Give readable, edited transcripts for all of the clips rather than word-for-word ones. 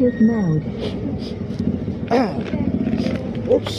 Bluetooth mode. Oops.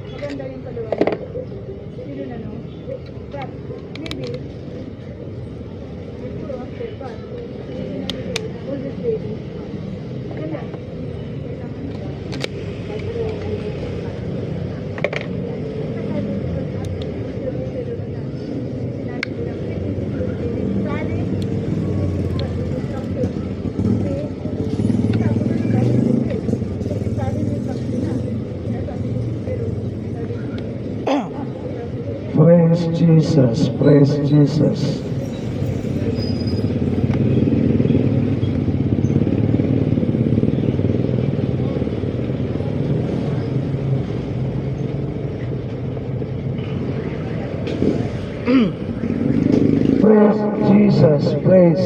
Maganda yung kaluwa. Sino na no? But, maybe, but, who's this baby? Ganda. Praise Jesus, praise Jesus. Praise Jesus, praise.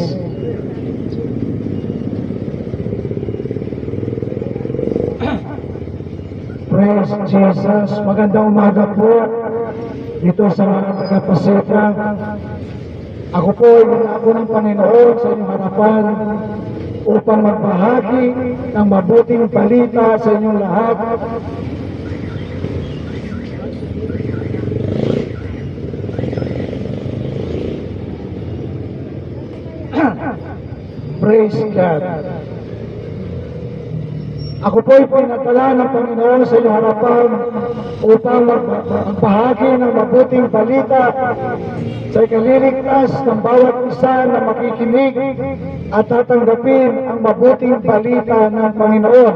Praise Jesus. Magandang umaga po dito sa mga taga-Pasita. Ako po ay ako ng Panginoon sa inyong harapan upang magbahagi ng mabuting balita sa inyong lahat. Praise God. Ako po ay pinadala ng Panginoon sa inyong harapan upang magbahagi ng mabuting balita sa ikaliligtas ng bawat isa na makikinig at tatanggapin ang mabuting balita ng Panginoon.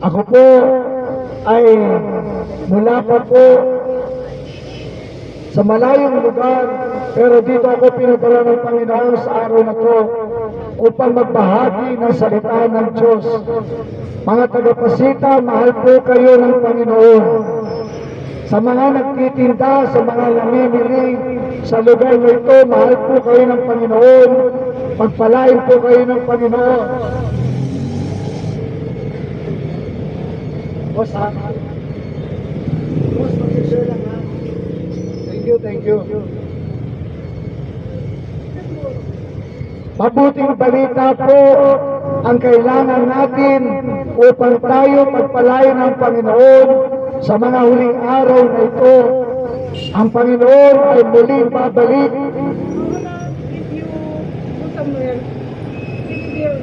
Ako po ay mula pa po sa malayong lugar, pero dito ako pinadala ng Panginoon sa araw na to upang magbahagi ng salita ng Diyos. Mga taga-Pasita, mahal po kayo ng Panginoon. Sa mga nagtitinda, sa mga namimili sa lugar na ito, mahal po kayo ng Panginoon. Pagpalain po kayo ng Panginoon. Boss, ha? Boss, mag-share lang, ha? Thank you. Mabuting balita po ang kailangan natin upang tayo pagpalain ng Panginoon sa mga huling araw na ito. Ang Panginoon ay muling babalik. If you go somewhere, this is your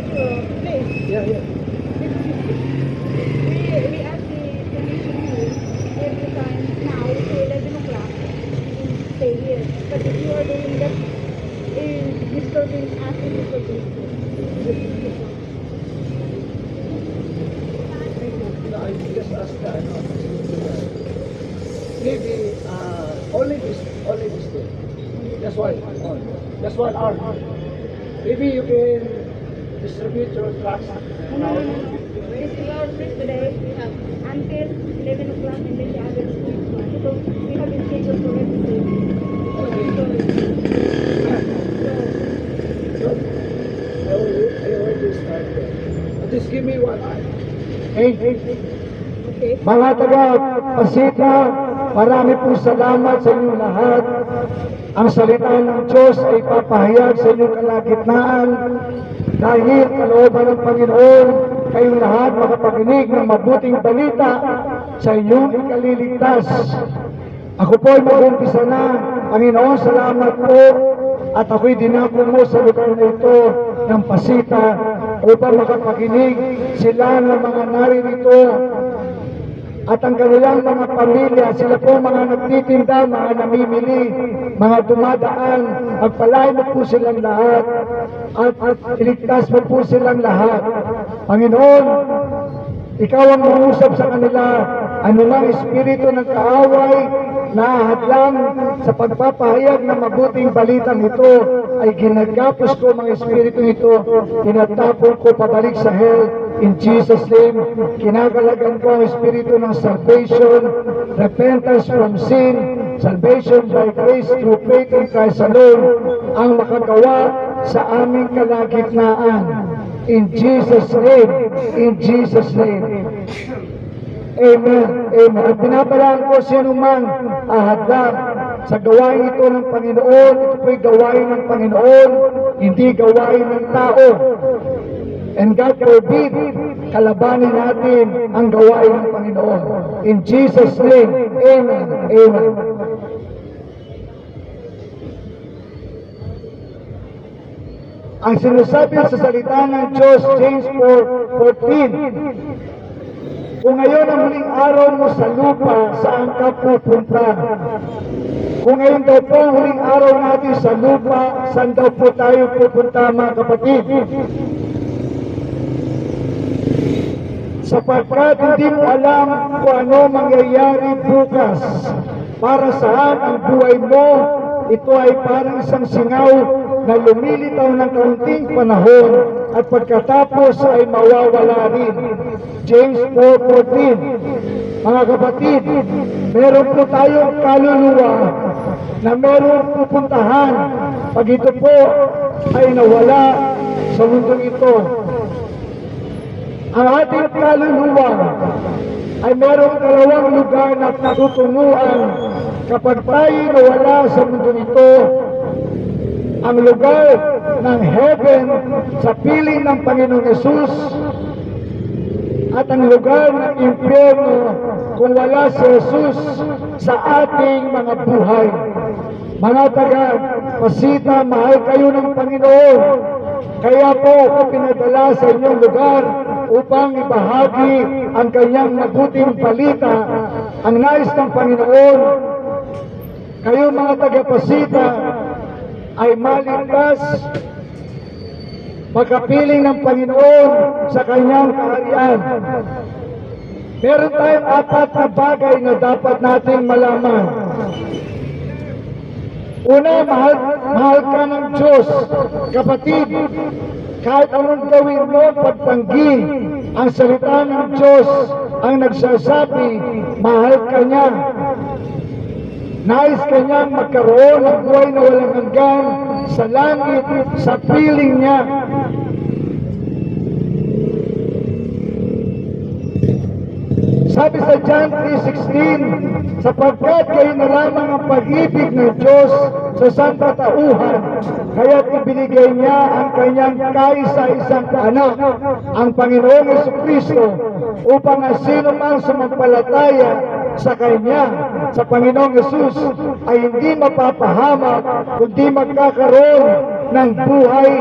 place. Yeah. We ask the permission here every time now, so 11 o'clock, you stay here. But if you are doing that, disturbing us and disturbing I just asked that. Maybe only this day. Just 1 hour. Maybe you can distribute your tracts. No. This is our place today. We have until 11 o'clock and then the other is 1. So we have been scheduled for everything. I already started. Just give me 1 hour. Hey. Okay. Mga taga-Pasita, marami pong salamat sa inyong lahat. Ang salita ng Diyos ay papahayag sa inyong kalagitnaan dahil kalooban ng Panginoon, kayong lahat makapakinig ng mabuting balita sa inyong ikaliligtas. Ako po ay mag-umpisa na. Panginoon, salamat po at ako'y dinako mo sa lugar na ito ng Pasita upang makapakinig sila ng mga naririto at ang kanilang mga pamilya. Sila po mga nagtitinda, mga namimili, mga dumadaan. Pagpalain mo po silang lahat at iligtas mo po silang lahat. Panginoon, ikaw ang mangusap sa kanila. Anumang espiritu ng kaaway na hadlang sa pagpapahayag ng mabuting balitang ito ay ginagapos ko mga espiritu ito, tinatapon ko pabalik sa hell in Jesus name. Kinagalagan ko ang espiritu ng salvation, repentance from sin, salvation by grace through faith in Christ alone, ang makagawa sa aming kalagitnaan. In Jesus name, in Jesus name. Amen. Amen. At binabalaan ko sino man ahadlang sa gawain ito ng Panginoon. Ito po'y gawain ng Panginoon, hindi gawain ng tao. And God forbid, kalabanin natin ang gawain ng Panginoon. In Jesus' name, Amen. Amen. Ang sinasabi sa salita ng Diyos, James 4:14, kung ngayon ang huling araw mo sa lupa, saan ka pupunta? Kung ngayon daw po ang huling araw natin sa lupa, saan daw po tayo pupunta, mga kapatid? Sapagkat hindi mo alam kung ano mangyayari bukas. Para saan ang buhay mo? Ito ay parang isang singaw na lumilitaw ng kaunting panahon at pagkatapos ay mawawala rin. James 4:14. Mga kapatid, meron po tayong kaluluwa na meron pupuntahan pag ito po ay nawala sa mundong ito. Ang ating kaluluwa ay merong dalawang lugar na natutunguan kapag tayo nawala sa mundo nito. Ang lugar ng heaven sa piling ng Panginoong Yesus at ang lugar ng impyerno kung wala si Jesus sa ating mga buhay. Mga taga-Pasita, mahal kayo ng Panginoon. Kaya po ako pinadala sa inyong lugar upang ibahagi ang kanyang mabuting balita, ang nais ng Panginoon. Kayo mga taga-Pasita ay maligtas, pagkapiling ng Panginoon sa kanyang kaharian. Meron tayong 4 na bagay na dapat nating malaman. Una, mahal ka ng Diyos. Kapatid, kahit anong gawin mo, pagtanggi, ang salita ng Diyos ang nagsasabi, mahal ka niya. Nais ka niyang magkaroon ng buhay na walang hanggan sa langit, sa piling niya. Sabi sa John 3:16, sapagkat kayo na lamang ang pag-ibig ng Diyos sa sangkatauhan, kaya't ibinigay niya ang kanyang kaisa-isang anak, ang Panginoong Jesucristo, upang ang sino mang sumampalataya sa Kanya, sa Panginoong Jesus, ay hindi mapapahamak, kundi magkakaroon ng buhay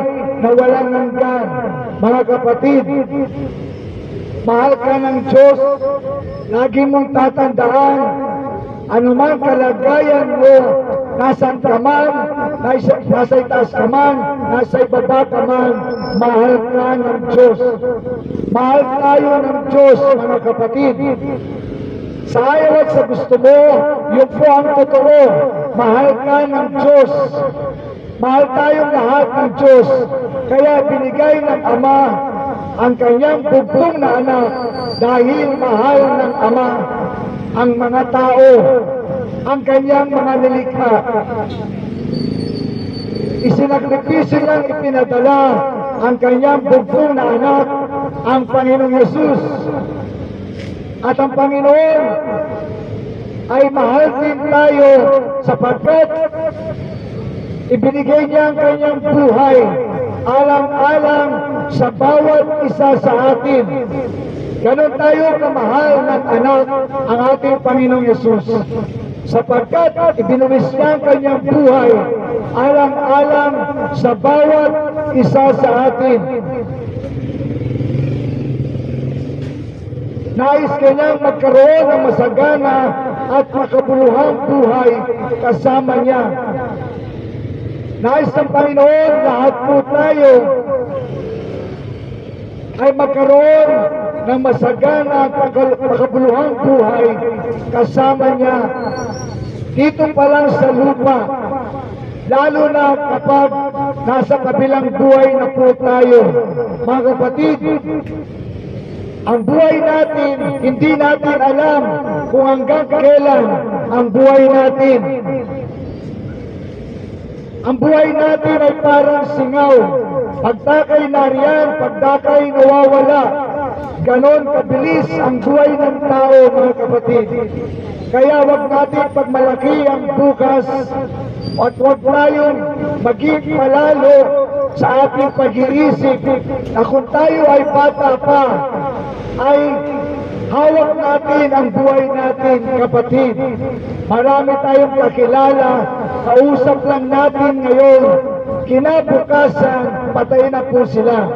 na walang hanggan. Mga kapatid, mahal ka ng Diyos, lagi mong tatandaan, anumang kalagayan mo, nasan ka man, nasa itaas ka man, nasa ibaba ka man, mahal ka ng Diyos. Mahal tayo ng Diyos, mga kapatid. Sa ayaw at sa gusto mo, yun po ang totoo. Mahal ka ng Diyos. Mahal tayong lahat ng Diyos. Kaya binigay ng Ama ang kanyang bugtong na anak dahil mahal ng Ama ang mga tao, ang kanyang mga nilikha. Isinakripisyo niyang ipinadala ang kanyang bugtong na anak, ang Panginoong Yesus. At ang Panginoon ay mahal din tayo sapagkat ibinigay niya ang kanyang buhay alang-alang sa bawat isa sa atin. Ganon tayo kamahal ng anak ang ating Panginoong Yesus sapagkat ibinuwis niya ang kanyang buhay alang-alang sa bawat isa sa atin. Nais kanyang magkaroon ng masagana at makabuluhang buhay kasama niya. Nais ng Panginoon, lahat po tayo ay magkaroon ng masagana at makabuluhang buhay kasama niya. Dito pa lang sa lupa, lalo na kapag nasa kabilang buhay na po tayo. Mga kapatid, ang buhay natin, hindi natin alam kung hanggang kailan ang buhay natin. Ang buhay natin ay parang singaw. Pagdakay nariyan, pagdakay nawawala. ganon kabilis ang buhay ng tao, mga kapatid. Kaya wag natin pagmalaki ang bukas at wag tayong maging palalo sa ating pag-iisip na kung tayo ay bata pa, ay hawak natin ang buhay natin, kapatid. Marami tayong kakilala, kausap lang natin ngayon, kinabukasan, patay na po sila.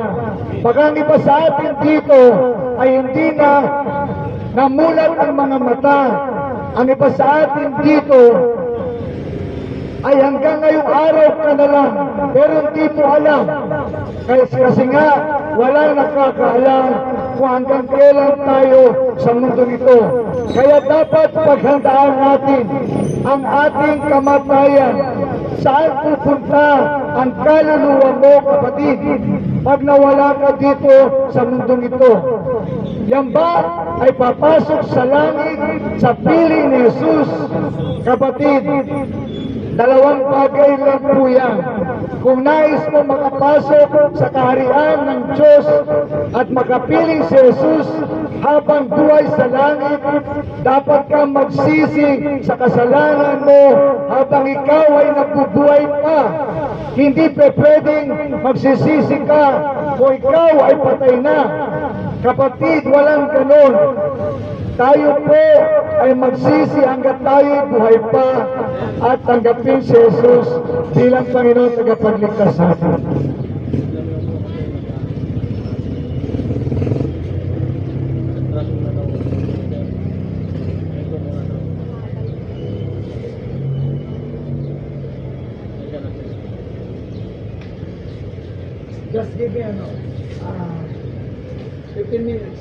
Baka ang iba sa atin dito ay hindi na namulat ang mga mata. Ang iba sa atin dito ay hanggang ngayong araw ka na lang, pero hindi mo alam. Kasi nga, walang nakakaalam kung hanggang kailan tayo sa mundo nito. Kaya dapat paghandaan natin ang ating kamatayan. Saan pupunta ang kaluluwa mo, kapatid, pag nawala ka dito sa mundong ito? Yan ba ay papasok sa langit sa piling ni Jesus? Kapatid, dalawang bagay lang po yan. Kung nais mo makapasok sa kaharian ng Diyos at makapiling si Jesus habang buhay sa langit, dapat kang magsisi sa kasalanan mo habang ikaw ay nabubuhay pa. Hindi pwedeng magsisisi ka kung ikaw ay patay na. Kapatid, walang ganon. Tayo po ay magsisi hanggat tayo buhay pa at tanggapin si Jesus bilang Panginoon tagapagligtas sa atin. Just give me 15 minutes.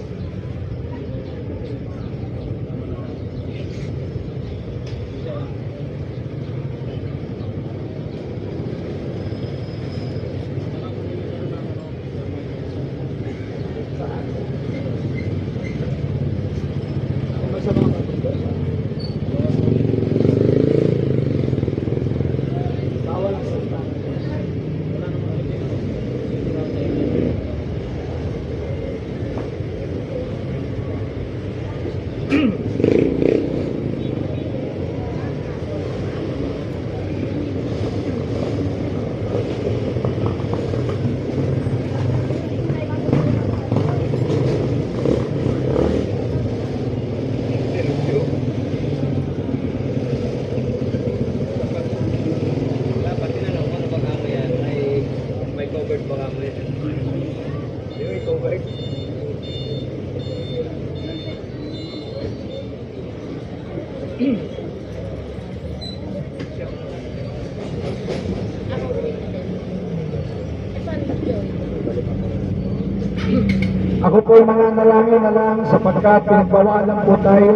Ako po mga nalangin na lang sapagkat pinagbawalan po tayo.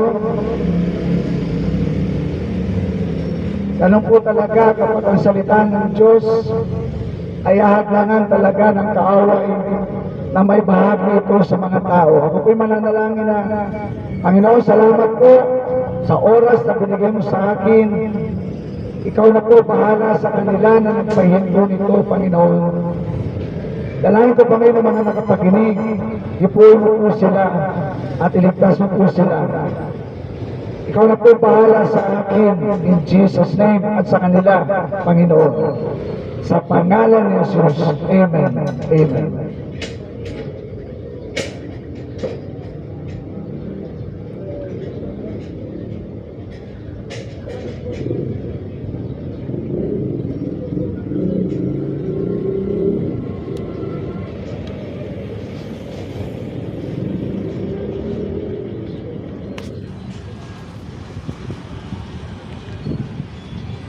Ganun po talaga kapag ang salita ng Diyos ay ahadlangan talaga ng kaawain na may bahagi ito sa mga tao. Ako po'y mananalangin na, Panginoon, salamat po sa oras na binigay mo sa akin. Ikaw na po bahala sa kanila na nagpahinto nito, Panginoon. Dalangin ko, Panginoon, mga nakapakinig, ipuin mo po sila at iligtas mo po sila. Ikaw na po bahala sa akin in Jesus' name at sa kanila, Panginoon. Sa pangalan ni Jesus. Amen. Amen.